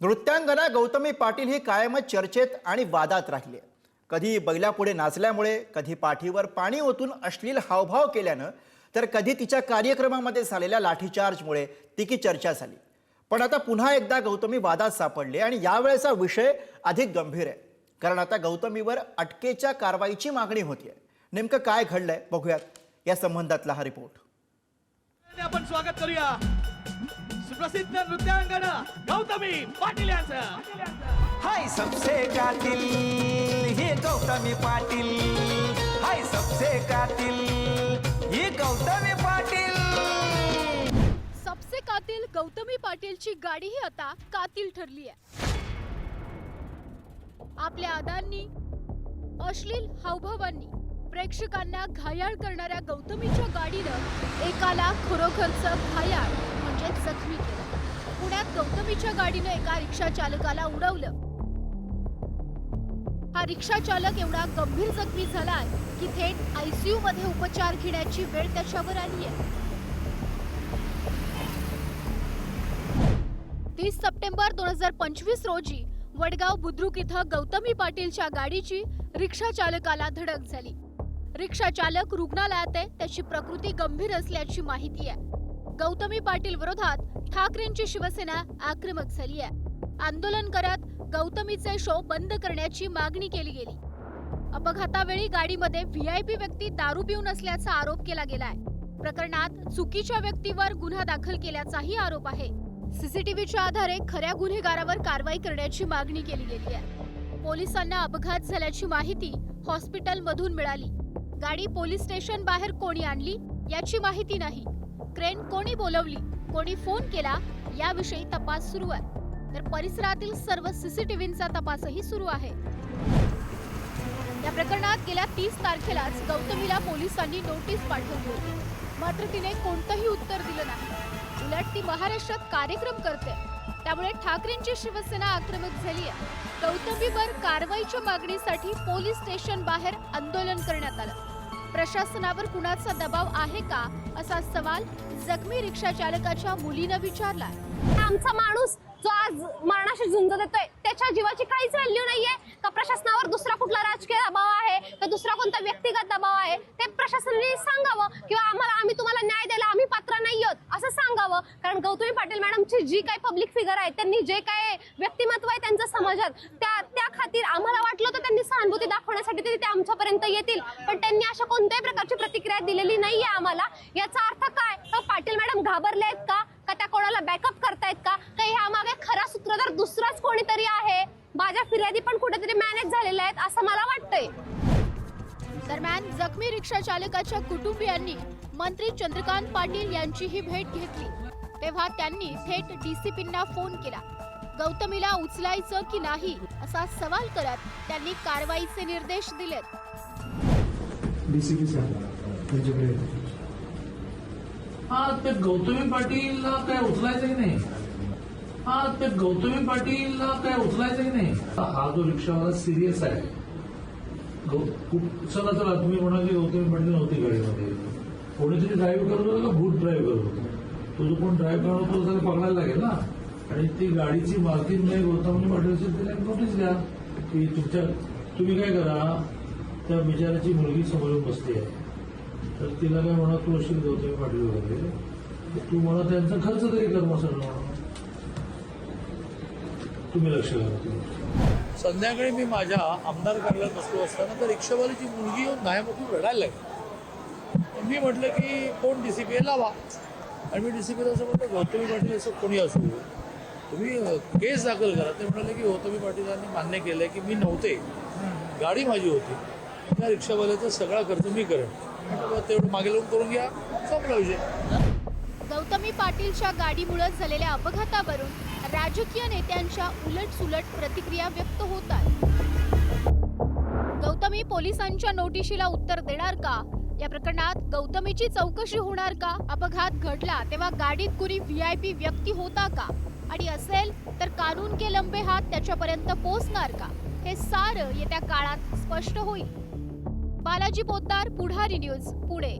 नृत्यांगना गौतमी पाटील ही कायमच चर्चेत आणि वादात राहिली आहे। कधी बैलापुढे नाचल्यामुळे, कधी पाठीवर पाणी ओतून अश्लील हावभाव केल्यानं, तर कधी तिच्या कार्यक्रमामध्ये झालेल्या लाठीचार्जमुळे तिची चर्चा झाली। पण आता पुन्हा एकदा गौतमी वादात सापडली आणि यावेळेचा विषय अधिक गंभीर आहे, कारण आता गौतमीवर अटकेच्या कारवाईची मागणी होतीये। नेमकं काय घडलंय बघूयात या संबंधातला हा रिपोर्ट। आपण स्वागत करूया सुप्रसिद्ध नृत्यांगना गौतमी पाटील यांचं। हाय सबसे कातिल ये गौतमी पाटील, हाय सबसे कातिल ये गौतमी पाटील। सबसे कातिल गौतमी पाटीलची गाडी ही आता कातिल ठरली आहे। आपल्या अदांनी, अश्लील हावभावांनी प्रेक्षकांना घायाळ करणाऱ्या गौतमीच्या गाडीनं एकाला खरोखरचं घायाळ म्हणजे जखमी केलं। पुण्यात गौतमीच्या गाडीनं एका रिक्षा चालकाला उडवलं। हा रिक्षा चालक एवढा गंभीर जखमी झालाय की थेट आयसीयू मध्ये उपचार घेण्याची वेळ त्याच्यावर आली आहे। 30 सप्टेंबर 2025 रोजी वडगाव बुद्रुक इथं गौतमी पाटीलच्या गाडीची रिक्षा चालकाला धडक झाली। रिक्षा चालक रुग्णालयात आहे, त्याची प्रकृती गंभीर असल्याची माहिती आहे। गौतमी पाटील विरोधात ठाकरेंची शिवसेना आक्रमक झाली आहे। आंदोलन करत गौतमीचे शो बंद करण्याची मागणी केली गेली। अपघातावेळी गाडीमध्ये व्हीआयपी व्यक्ती दारू पिऊन असल्याचा आरोप केला गेलाय। प्रकरणात चुकीच्या व्यक्तीवर गुन्हा दाखल केल्याचाही आरोप आहे। सीसीटीव्हीच्या आधारे खऱ्या गुन्हेगारावर कारवाई करण्याची मागणी केली गेली आहे। पोलिसांना अपघात झाल्याची माहिती हॉस्पिटलमधून मिळाली। गाडी पोलीस स्टेशन बाहेर कोणी आणली याची माहिती नाही। क्रेन कोणी बोलवली, कोणी फोन केला याविषयी तपास सुरू आहे। तर परिसरातील सर्व सीसीटीव्हीचा तपासही सुरू आहे। या प्रकरणात गेल्या 30 तारखेलाच गौतमीला पोलिसांनी नोटीस पाठवली होती, मात्र तिने कोणतंही उत्तर दिलं नाही। उलट ती महाराष्ट्रात कार्यक्रम करते, त्यामुळे ठाकरेंची शिवसेना आक्रमक झाली आहे। गौतमीवर कारवाईच्या मागणीसाठी पोलीस स्टेशन बाहेर आंदोलन करण्यात आलं। प्रशासनावर कुणाचा दबाव आहे का असा सवाल जखमी रिक्षा चालकाच्या मुलीनं विचारलाय। आमचा माणूस जो आज मरणाशी झुंज देतोय त्याच्या जीवाची काहीच व्हॅल्यू नाहीये का? प्रशासनावर दुसरा कुठला राजकीय दबाव आहे का दुसरा कोणता व्यक्तिगत दबाव आहे ते प्रशासनाने सांगावं, किंवा आम्ही तुम्हाला न्याय द्यायला आम्ही पात्र नाही आहोत असं सांगावं। कारण गौतमी पाटील मॅडमची जी काही पब्लिक फिगर आहे, त्यांनी जे काय व्यक्तिमत्व आहे त्यांचं समाजात, त्या खातीर आम्हाला वाटलं होतं त्यांनी सहानुभूती दाखवण्यासाठी ते आमच्यापर्यंत येतील, पण त्यांनी अशा कोणत्याही प्रकारची प्रतिक्रिया दिलेली नाहीये आम्हाला। याचा अर्थ काय? पाटील मॅडम घाबरले आहेत का त्या कोणाला बॅकअप करतायत का ह्या मागे खरा सूत्रधार दुसराच कोणीतरी आहे? माझ्या फिर्यादी पण कुठेतरी मॅनेज झालेल्या आहेत असं मला वाटतंय। दरम्यान जखमी रिक्षा चालकाच्या कुटुंबियांनी मंत्री चंद्रकांत पाटील यांचीही भेट घेतली, तेव्हा त्यांनी थेट डीसीपींना फोन केला। गौतमीला उचलायचं की नाही असा सवाल करत त्यांनी कारवाईचे निर्देश दिलेत। डीसीपी साहेब ते गौतमी पाटीलला काय उचलायचं की नाही? ते गौतमी पाटीलला काय उचलायचं की नाही? हा जो रिक्षावाला सिरियस आहे। चला तुम्ही म्हणा की गौतमी पाटील नव्हती गाडीमध्ये, कोणीतरी ड्राईव्ह करत होतं का भूत ड्राईव्ह करत होतं? तो जो कोण ड्राईव्ह करत होतो त्याला पकडायला लागेल ना। आणि ती गाडीची मालकीन नाही गौतमी पाटील असेल तिला नोटीस द्या की तुम्ही काय करा, त्या बिचाराची मुलगी समोरून बसते आहे, तर तिला काय म्हणा तू असेल गौतमी पाटील वगैरे, तू म्हणा त्यांचा खर्च तरी कर मग सगळं तुम्ही लक्ष घाला। संध्याकाळी मी माझ्या आमदार कार्यालयात बसलो असताना तर रिक्षावालीची मुलगी येऊन नायमुखी रडायला लागली। मी म्हटलं की कोण डीसीपी लावा, आणि मी डीसीपीला असं म्हटलं गौतमी पाटील असं कोणी असू तुम्ही केस दाखल करा। ते म्हणाले की गौतमी पाटीलांनी मान्य केलंय की मी नव्हते, गाडी माझी होती, त्या रिक्षावाल्याचा सगळा खर्च मी करेन, तेवढं मागे लावून करून घ्या, संपला विषय। गौतमी पाटीलच्या गाडीमुळे झालेल्या अपघातावरून राजकीय नेत्यांच्या उलटसुलट प्रतिक्रिया व्यक्त होतात। गौतमी पोलिसांच्या नोटिशीला उत्तर देणार का? या प्रकरणात गौतमीची चौकशी होणार का? अपघात घडला तेव्हा गाडीत कुणी व्हीआयपी व्यक्ती होता का? आणि असेल तर कानून के लंबे हात त्याच्यापर्यंत पोहोचणार का? हे सारं येत्या काळात स्पष्ट होईल। बालाजी पोद्दार, पुढारी न्यूज, पुणे।